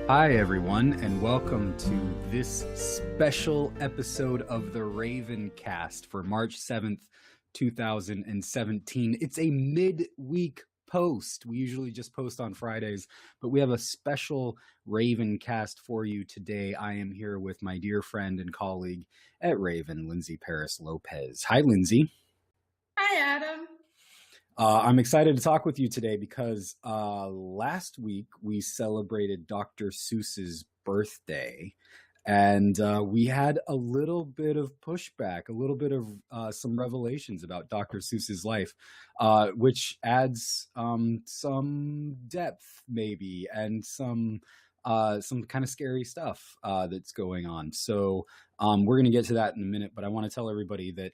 Hi, everyone, and welcome to this special episode of the RavenCast for March 7th, 2017. It's a mid-week post. We usually just post on Fridays, but we have a special RavenCast for you today. I am here with my dear friend and colleague at Raven, Lindsey Paris Lopez. Hi, Lindsey. Hi, Adam. I'm excited to talk with you today because last week we celebrated Dr. Seuss's birthday, and we had a little bit of pushback, a little bit of some revelations about Dr. Seuss's life, which adds some depth maybe and some kind of scary stuff that's going on. So we're going to get to that in a minute, but I want to tell everybody that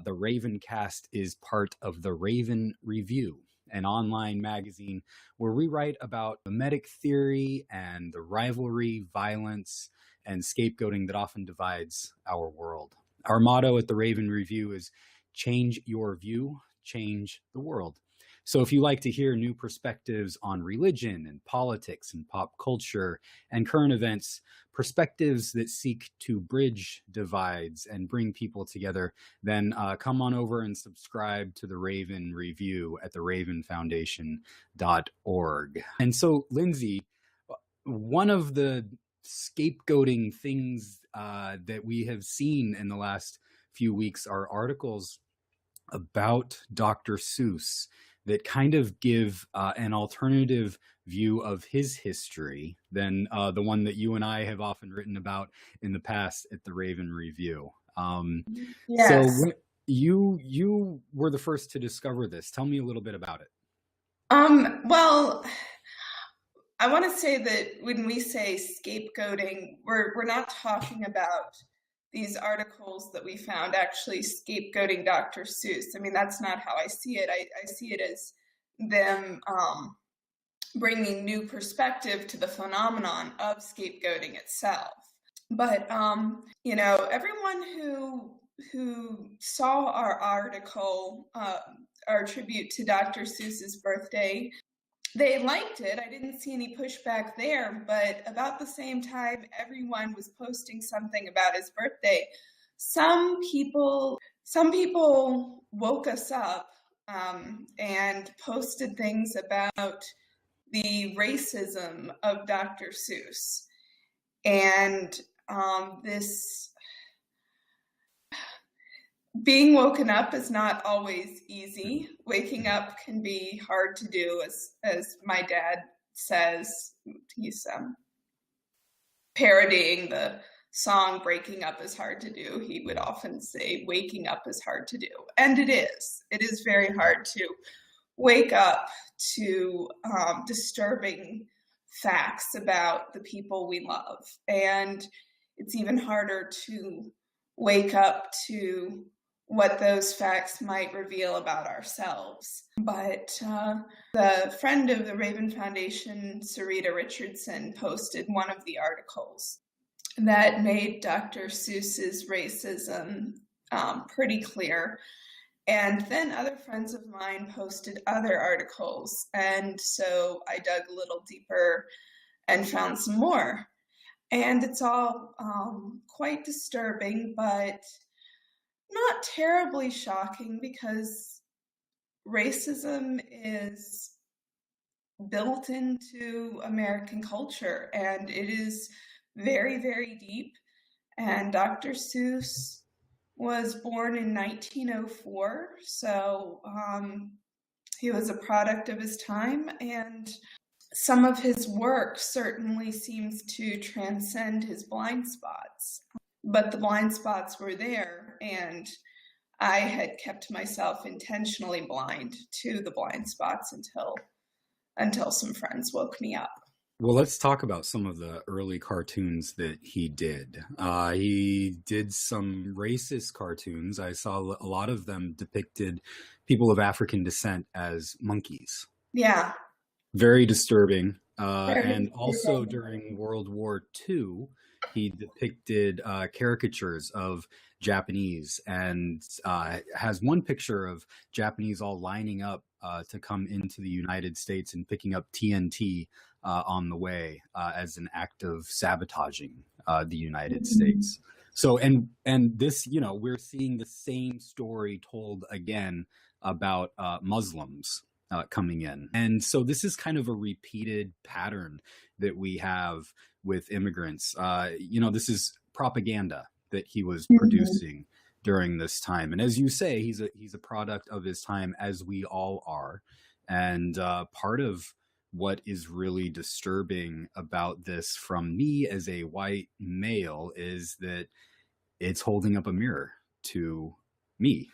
the RavenCast is part of the Raven Review, an online magazine where we write about mimetic theory and the rivalry, violence, and scapegoating that often divides our world. Our motto at the Raven Review is change your view, change the world. So if you like to hear new perspectives on religion and politics and pop culture and current events, perspectives that seek to bridge divides and bring people together, then come on over and subscribe to the Raven Review at theravenfoundation.org. And so, Lindsey, one of the scapegoating things that we have seen in the last few weeks are articles about Dr. Seuss that kind of give an alternative view of his history than the one that you and I have often written about in the past at the Raven Review. Yes. So you were the first to discover this. Tell me a little bit about it. Well, I want to say that when we say scapegoating, we're not talking about these articles that we found actually scapegoating Dr. Seuss. I mean, that's not how I see it. I see it as them bringing new perspective to the phenomenon of scapegoating itself. But, everyone who saw our article, our tribute to Dr. Seuss's birthday, they liked it. I didn't see any pushback there, but about the same time everyone was posting something about his birthday, some people woke us up and posted things about the racism of Dr. Seuss. And this being woken up is not always easy. Waking up can be hard to do, as my dad says. He's parodying the song "Breaking Up is Hard to Do." He would often say, "Waking up is hard to do," and it is. It is very hard to wake up to disturbing facts about the people we love, and it's even harder to wake up to what those facts might reveal about ourselves. But the friend of the Raven Foundation, Sarita Richardson, posted one of the articles that made Dr. Seuss's racism pretty clear. And then other friends of mine posted other articles. And so I dug a little deeper and found some more. And it's all quite disturbing, but not terribly shocking, because racism is built into American culture and it is very, very deep. And Dr. Seuss was born in 1904, so he was a product of his time, and some of his work certainly seems to transcend his blind spots. But the blind spots were there, and I had kept myself intentionally blind to the blind spots until some friends woke me up. Well, let's talk about some of the early cartoons that he did. He did some racist cartoons. I saw a lot of them depicted people of African descent as monkeys. Yeah. Very disturbing. And Very also during World War II, he depicted caricatures of Japanese and has one picture of Japanese all lining up to come into the United States and picking up TNT on the way as an act of sabotaging the United States. So, and this, we're seeing the same story told again about Muslims coming in. And so this is kind of a repeated pattern that we have with immigrants. This is propaganda that he was producing during this time. And as you say, he's a product of his time, as we all are. And part of what is really disturbing about this from me as a white male is that it's holding up a mirror to me.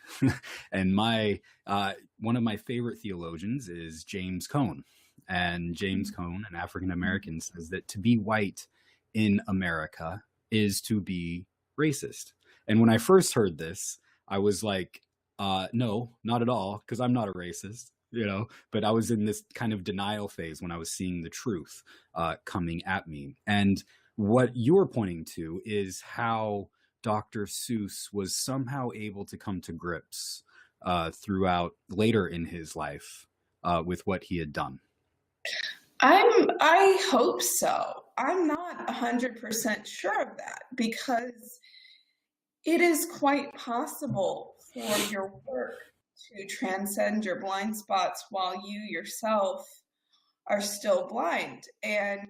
And one of my favorite theologians is James Cone. And James Cone, an African American, says that to be white in America is to be racist. And when I first heard this, I was like, no, not at all, because I'm not a racist, but I was in this kind of denial phase when I was seeing the truth coming at me. And what you're pointing to is how Dr. Seuss was somehow able to come to grips throughout later in his life with what he had done. I hope so. I'm not 100% sure of that, because it is quite possible for your work to transcend your blind spots while you yourself are still blind. And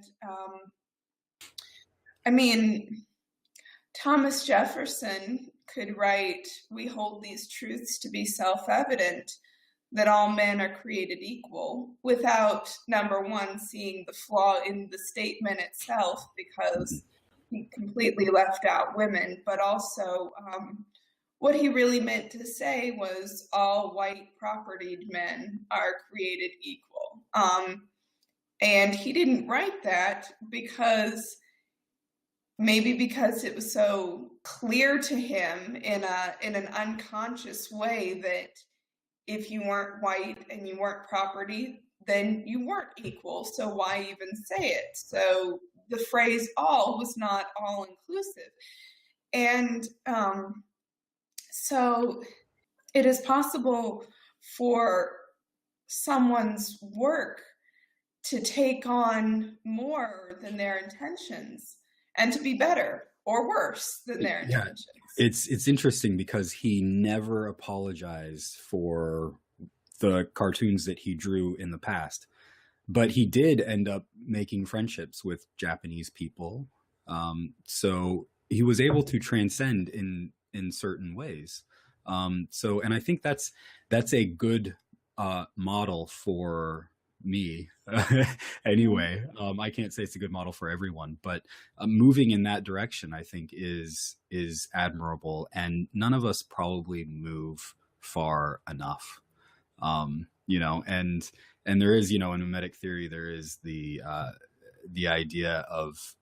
Thomas Jefferson could write, "We hold these truths to be self-evident, that all men are created equal," without, number one, seeing the flaw in the statement itself, because he completely left out women, but also what he really meant to say was all white propertied men are created equal. And he didn't write that because it was so clear to him in an unconscious way that if you weren't white and you weren't property, then you weren't equal. So why even say it? So the phrase all was not all inclusive. And so it is possible for someone's work to take on more than their intentions and to be better or worse than their intentions. It's interesting because he never apologized for the cartoons that he drew in the past, but he did end up making friendships with Japanese people. So he was able to transcend in certain ways. And I think that's a good model for me anyway. I can't say it's a good model for everyone, but moving in that direction, I think is admirable, and none of us probably move far enough. And there is, in mimetic theory, there is the idea of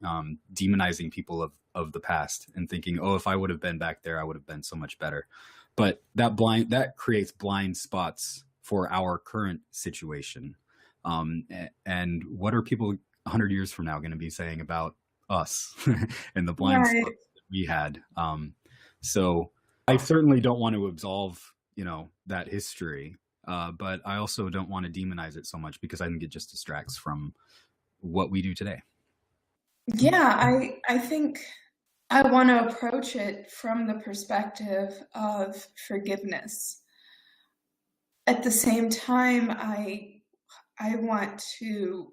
demonizing people of the past and thinking, oh, if I would have been back there, I would have been so much better. But that creates blind spots for our current situation. And what are people 100 years from now going to be saying about us and the blind spots that we had? So I certainly don't want to absolve, that history, but I also don't want to demonize it so much, because I think it just distracts from what we do today. Yeah, I think I want to approach it from the perspective of forgiveness. At the same time, I want to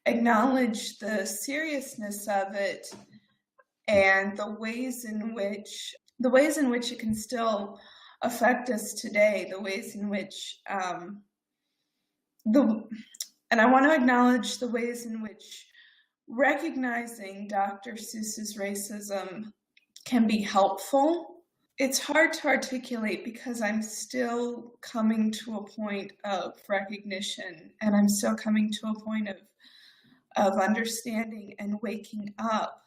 acknowledge the seriousness of it and the ways in which it can still affect us today, the ways in which and I want to acknowledge the ways in which recognizing Dr. Seuss's racism can be helpful. It's hard to articulate because I'm still coming to a point of recognition, and I'm still coming to a point of understanding and waking up,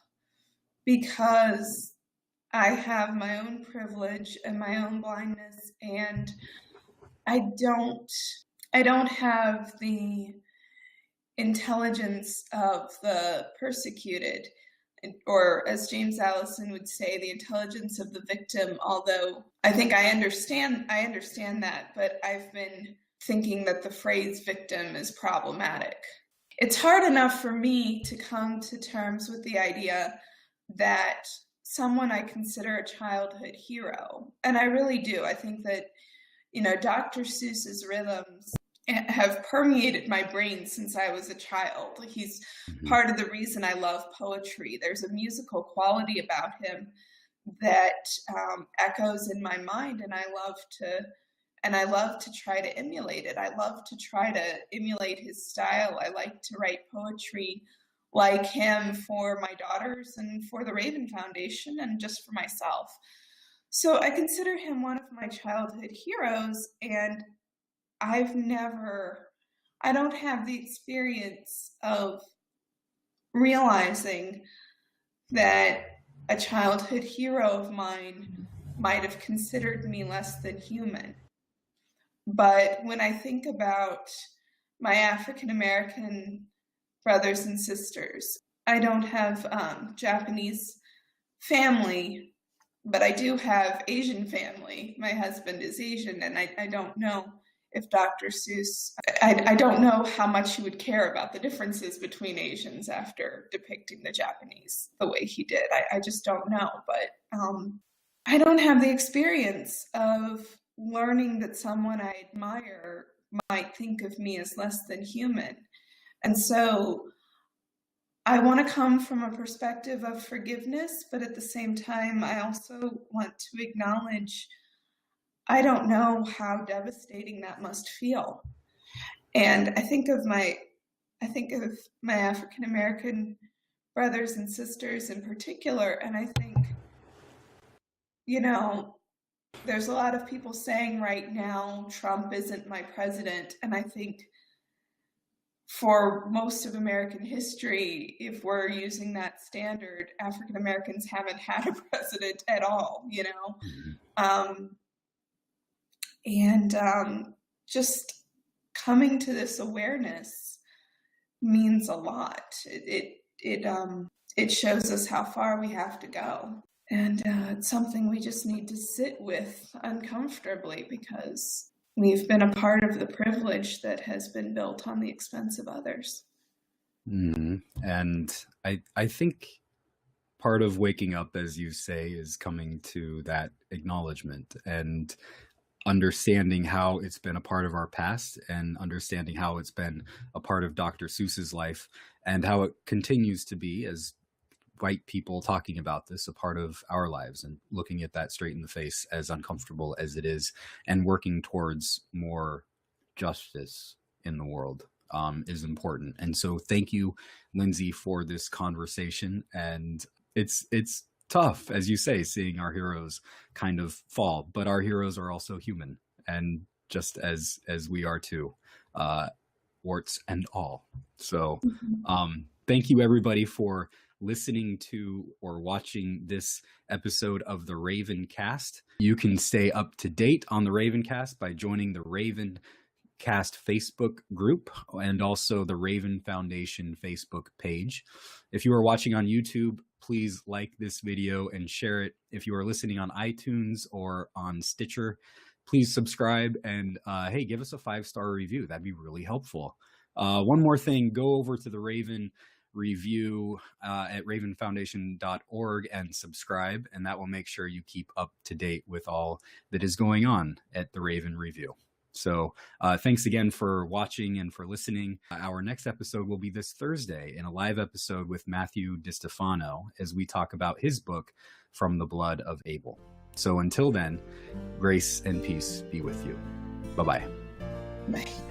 because I have my own privilege and my own blindness, and I don't have the intelligence of the persecuted, or as James Allison would say, the intelligence of the victim, although I think I understand that, but I've been thinking that the phrase victim is problematic. It's hard enough for me to come to terms with the idea that someone I consider a childhood hero, and I really do. I think that, Dr. Seuss's rhythms have permeated my brain since I was a child. He's part of the reason I love poetry. There's a musical quality about him that echoes in my mind, and I love to try to emulate it. I love to try to emulate his style. I like to write poetry like him for my daughters and for the Raven Foundation and just for myself. So I consider him one of my childhood heroes, and I don't have the experience of realizing that a childhood hero of mine might have considered me less than human. But when I think about my African American brothers and sisters, I don't have Japanese family, but I do have Asian family. My husband is Asian, and I don't know if Dr. Seuss, I don't know how much he would care about the differences between Asians after depicting the Japanese the way he did. I just don't know. But I don't have the experience of learning that someone I admire might think of me as less than human. And so I want to come from a perspective of forgiveness, but at the same time, I also want to acknowledge I don't know how devastating that must feel. And I think of my African American brothers and sisters in particular, and I think, there's a lot of people saying right now, Trump isn't my president. And I think for most of American history, if we're using that standard, African Americans haven't had a president at all, just coming to this awareness means a lot. It shows us how far we have to go. And it's something we just need to sit with uncomfortably, because we've been a part of the privilege that has been built on the expense of others. And I think part of waking up, as you say, is coming to that acknowledgement and understanding how it's been a part of our past, and understanding how it's been a part of Dr. Seuss's life, and how it continues to be, as white people talking about this, a part of our lives, and looking at that straight in the face, as uncomfortable as it is, and working towards more justice in the world is important. And so thank you, Lindsey, for this conversation. And it's tough, as you say, seeing our heroes kind of fall, but our heroes are also human, and just as we are too, warts and all. So thank you, everybody, for listening to or watching this episode of the RavenCast. You can stay up to date on the RavenCast by joining the RavenCast Facebook group, and also the Raven Foundation Facebook page. If you are watching on YouTube, please like this video and share it. If you are listening on iTunes or on Stitcher, please subscribe, and hey, give us a 5-star review. That'd be really helpful. One more thing, go over to the Raven review at ravenfoundation.org and subscribe, and that will make sure you keep up to date with all that is going on at the Raven Review. So thanks again for watching and for listening. Our next episode will be this Thursday, in a live episode with Matthew DiStefano, as we talk about his book, From the Blood of Abel. So until then, grace and peace be with you. Bye-bye. Bye.